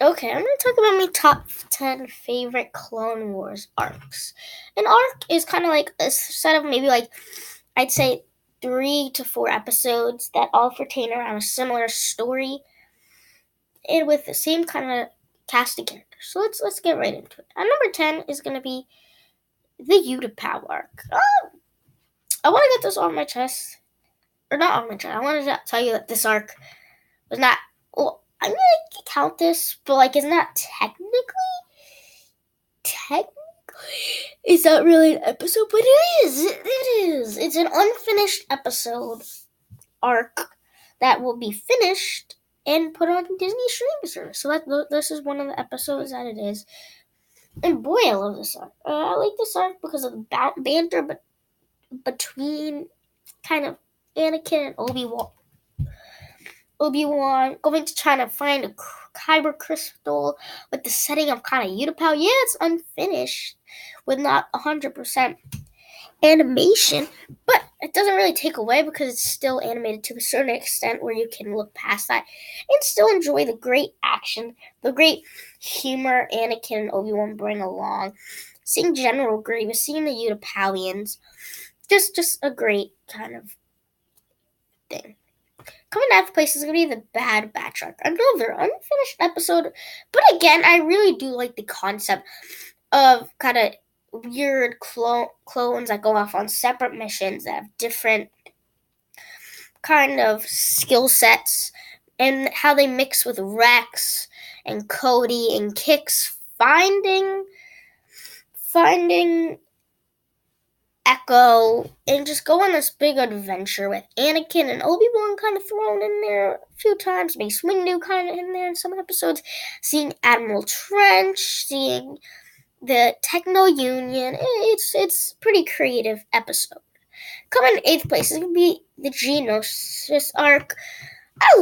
Okay, I'm going to talk about my top 10 favorite Clone Wars arcs. An arc is kind of like a set of maybe I'd say 3 to 4 episodes that all pertain around a similar story and with the same kind of cast of characters. So let's get right into it. At number 10 is going to be the Utapau arc. I want to get this on my chest. Or not on my chest. I want to tell you that this arc was not. Well, I'm going to count this, but it's not technically it's not really an episode, but it is. It is. It's an unfinished episode arc that will be finished and put on Disney streaming service. So this is one of the episodes that it is. And boy, I love this arc. I like this arc because of the banter, but between kind of Anakin and Obi-Wan going to try to find a kyber crystal with the setting of kind of Utapau. Yeah, it's unfinished with not 100% animation, but it doesn't really take away because it's still animated to a certain extent where you can look past that and still enjoy the great action, the great humor Anakin and Obi-Wan bring along. Seeing General Grievous, seeing the Utapauians, just a great kind of thing. Coming out place is going to be the Bad Batch arc. Another unfinished episode, but again, I really do like the concept of kind of weird clones that go off on separate missions that have different kind of skill sets and how they mix with Rex and Cody and Kix finding Echo and just go on this big adventure with Anakin and Obi-Wan kind of thrown in there a few times, Mace Windu kind of in there in some episodes, seeing Admiral Trench, seeing the Techno Union. It's pretty creative episode. Coming in 8th place is going to be the Geonosis arc. I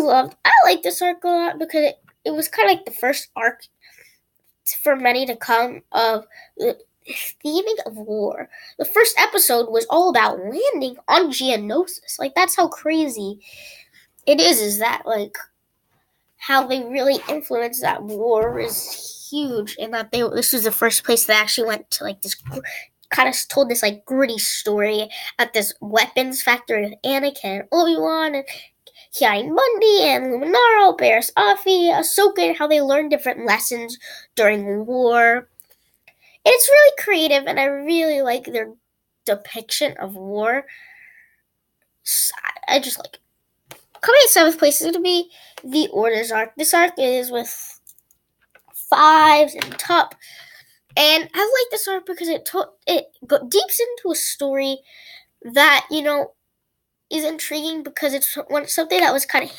like this arc a lot because it was kind of like the first arc for many to come of the theming of war. The first episode was all about landing on Geonosis. That's how crazy it is that how they really influenced that war is huge, and that this was the first place they actually went to this kind of told this gritty story at this weapons factory with Anakin and Obi-Wan and Ki-Adi-Mundi and Luminara, Barriss Offee, Ahsoka, and how they learned different lessons during war. And it's really creative, and I really like their depiction of war. I just like it. Coming in 7th place is going to be the Orders arc. This arc is with 5s and top. And I like this arc because it deeps into a story that, is intriguing because it's something that was kind of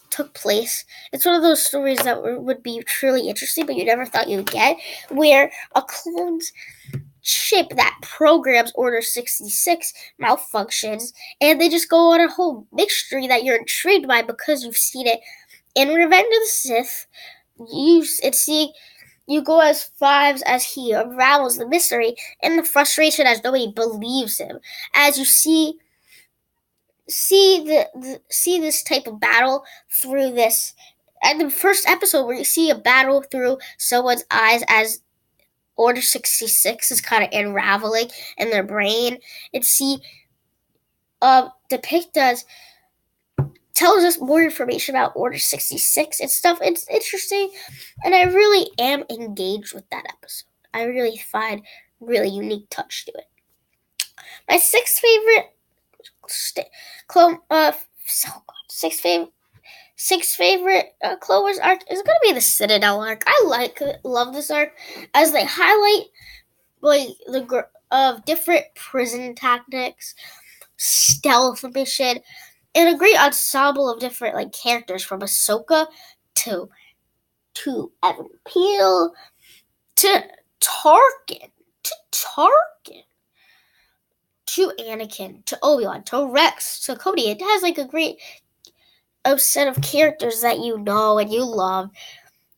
took place. It's one of those stories that would be truly interesting, but you never thought you would get, where a clone's chip that programs Order 66 malfunctions, and they just go on a whole mystery that you're intrigued by because you've seen it in Revenge of the Sith. You go as 5s as he unravels the mystery and the frustration as nobody believes him. As you see this type of battle through this, and the first episode where you see a battle through someone's eyes as Order 66 is kind of unraveling in their brain, and see depict us tells us more information about Order 66 and stuff. It's interesting, and I really am engaged with that episode. I really find really unique touch to it. My sixth favorite Clone Wars arc is gonna be the Citadel arc. I love this arc as they highlight of different prison tactics, stealth mission, and a great ensemble of different characters from Ahsoka to Evan Peel to Tarkin to Anakin to Obi-Wan to Rex to Cody. It has a great set of characters that you know and you love.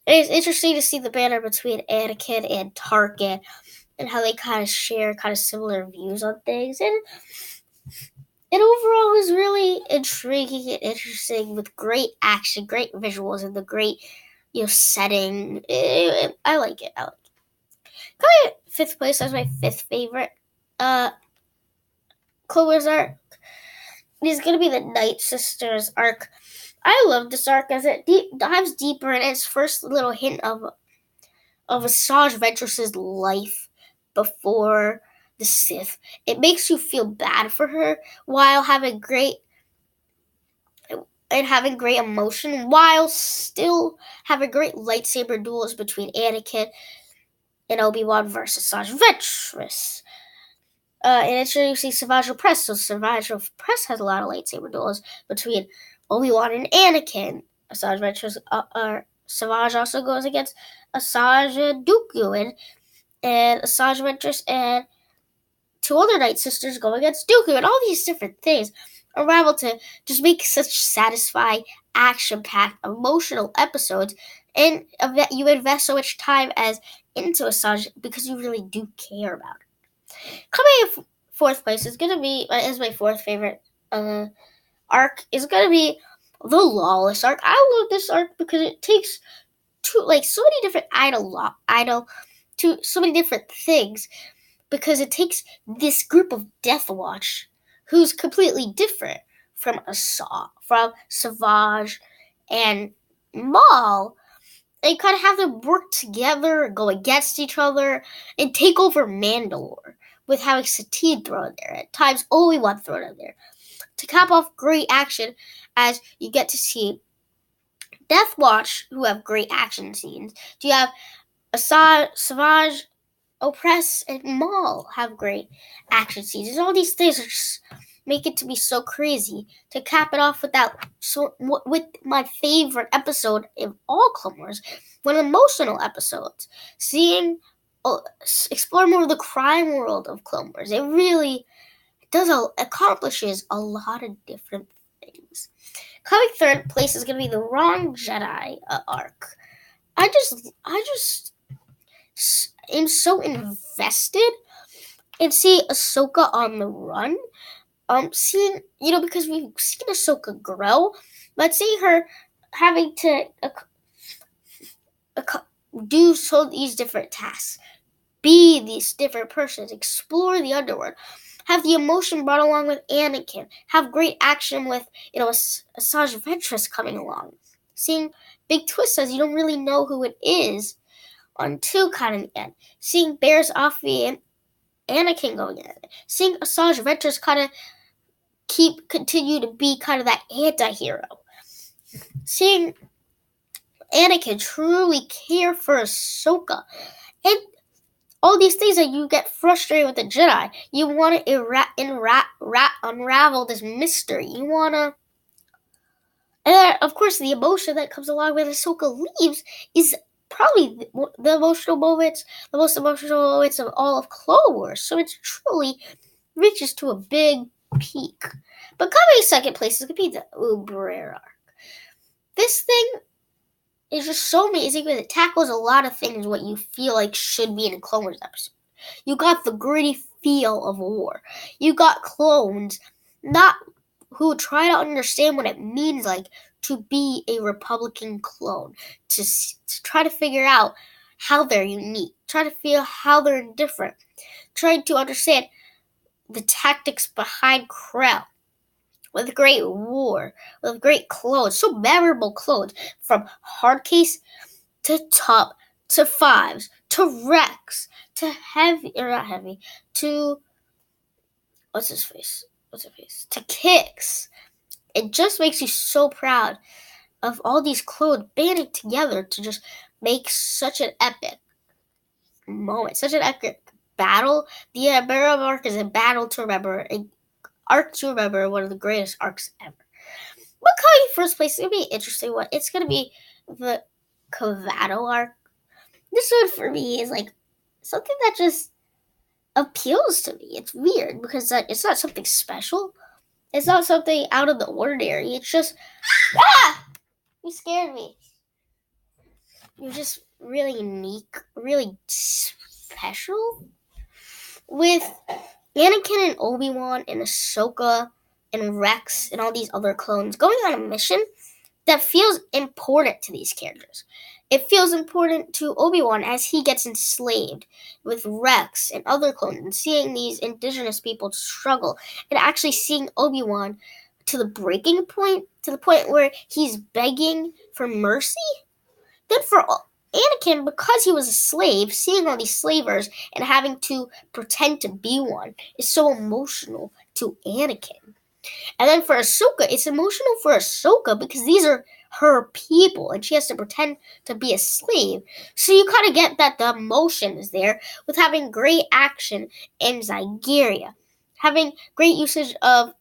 It's interesting to see the banter between Anakin and Tarkin and how they kind of share similar views on things. And it overall was really intriguing and interesting with great action, great visuals, and the great setting. I like it. Coming at fifth place as my fifth favorite Clone Wars arc is going to be the Night Sisters arc. I love this arc as it dives deeper in its first little hint of Asajj Ventress's life before the Sith. It makes you feel bad for her while having great emotion, while still having great lightsaber duels between Anakin and Obi-Wan versus Asajj Ventress. And introducing Savage Opress. So Savage Opress has a lot of lightsaber duels between Obi-Wan and Anakin. Asajj Ventress, Savage also goes against Asajj Dooku, and Asajj Ventress and two other Night Sisters go against Dooku, and all these different things unravel to just make such satisfying, action-packed, emotional episodes, and you invest so much time into Asajj because you really do care about it. Coming in fourth place is my fourth favorite arc is gonna be the Lawless arc. I love this arc because it takes so many different so many different things, because it takes this group of Death Watch who's completely different from Savage and Maul. They kind of have them work together, go against each other, and take over Mandalore, with having Satine thrown there, at times Obi-Wan thrown in there, to cap off great action as you get to see Death Watch, who have great action scenes. Do you have Savage, Opress, and Maul have great action scenes? And all these things are just make it to be so crazy. To cap it off with with my favorite episode of all Clone Wars, one emotional episodes, explore more of the crime world of Clone Wars. It really accomplishes a lot of different things. Coming third place is going to be the Wrong Jedi arc. I just am so invested in seeing Ahsoka on the run. Seeing, because we've seen Ahsoka grow, but seeing her having to do these different tasks, be these different persons, explore the underworld, have the emotion brought along with Anakin, have great action with, Asajj Ventress coming along, seeing big twists as you don't really know who it is until kind of the end, seeing Bears Offee and Anakin going at it, seeing Asajj Ventress kind of continue to be kind of that anti-hero, seeing Anakin truly care for Ahsoka, and all these things that you get frustrated with the Jedi. You want to unravel this mystery. You want to... And of course, the emotion that comes along with Ahsoka leaves is probably the most emotional moments of all of Clone Wars. So it truly reaches to a big peak. But coming second place is going to be the Uber arc. This thing is just so amazing because it tackles a lot of things what you feel like should be in a Clone Wars episode. You got the gritty feel of war. You got clones who try to understand what it means to be a Republican clone, to try to figure out how they're unique, try to feel how they're different, trying to understand the tactics behind Krell. With great war, with great clones, so memorable clones, from Hardcase to Top to Fives to Rex to Heavy, or not Heavy, to what's his face? To Kix. It just makes you so proud of all these clones banding together to just make such an epic moment, such an epic battle. The Emperor arc is a battle to remember, an arc to remember, one of the greatest arcs ever. What coming first place is going to be an interesting one. It's going to be the Cavato arc. This one for me is something that just appeals to me. It's weird because it's not something special. It's not something out of the ordinary. It's just, you scared me. You're just really unique, really special. With Anakin and Obi-Wan and Ahsoka and Rex and all these other clones going on a mission that feels important to these characters. It feels important to Obi-Wan as he gets enslaved with Rex and other clones, and seeing these indigenous people struggle, and actually seeing Obi-Wan to the breaking point, to the point where he's begging for mercy. Then for Anakin, because he was a slave, seeing all these slavers and having to pretend to be one is so emotional to Anakin. And then for Ahsoka, it's emotional for Ahsoka because these are her people and she has to pretend to be a slave. So you kind of get that the emotion is there with having great action in Zygeria, having great usage of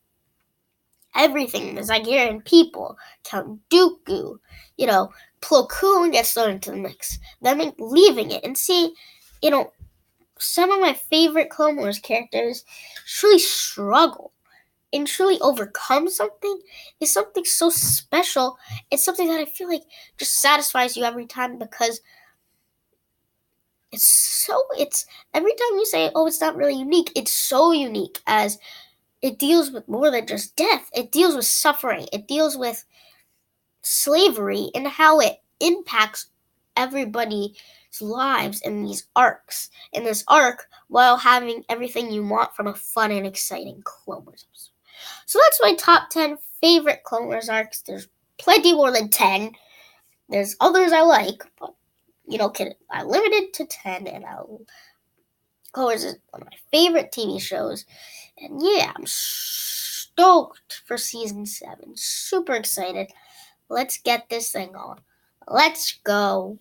everything, the Zygerian people, Count Dooku, Plo Koon gets thrown into the mix. Them leaving it and seeing, some of my favorite Clone Wars characters truly struggle and truly overcome something is something so special. It's something that I feel like just satisfies you every time because it's every time you say, oh, it's not really unique, it's so unique as it deals with more than just death. It deals with suffering. It deals with slavery and how it impacts everybody's lives in these arcs. In this arc, while having everything you want from a fun and exciting Clone Wars episode. So that's my top 10 favorite Clone Wars arcs. There's plenty more than 10. There's others I like, but I limited to 10, and Clone Wars is one of my favorite TV shows. And yeah, I'm stoked for season 7. Super excited. Let's get this thing on. Let's go.